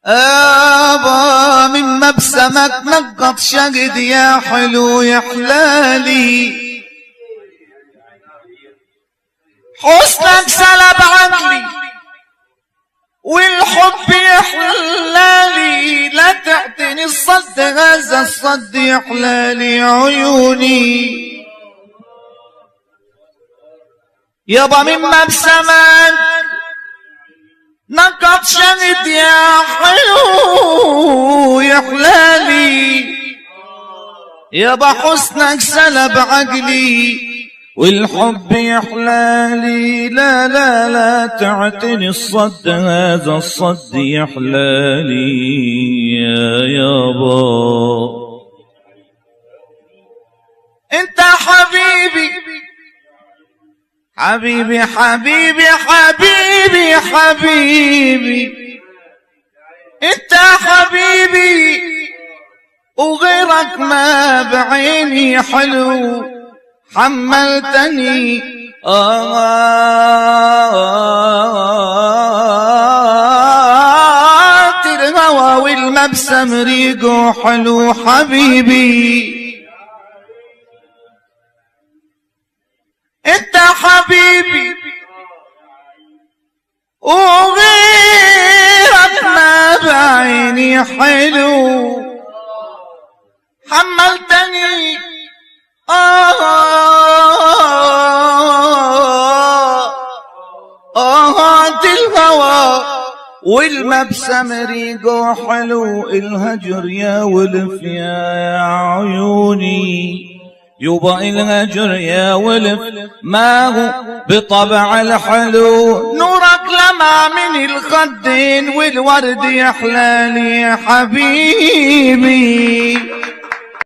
ابا من مبسمك نقط شقد يا حلو يا حلالي، حسنك سلب عقلي والحب يحلالي، لا تعتني الصد هذا الصد يحلالي عيوني. يابا من مبسمك نقط شهد يا حلو يا حلالي، يابا حسنك سلب عقلي والحب يحلالي، لا لا لا تعتني الصد هذا الصد يحلالي يا يابا. انت حبيبي حبيبي حبيبي حبيبي حبيبي، انت حبيبي وغيرك ما بعيني حلو، حملتني الهوى والمبسم ريقه حلو حبيبي. انت حبيبي وغيرك ما بعيني حلو، حملتني الهوى والمبسم ريقه حلو، الهجر يا ولف يا عيوني، يبا الهجر يا ولف ما هو بطبع الحلو، نورك لمع من الخدين والورد يحلالي يا حبيبي.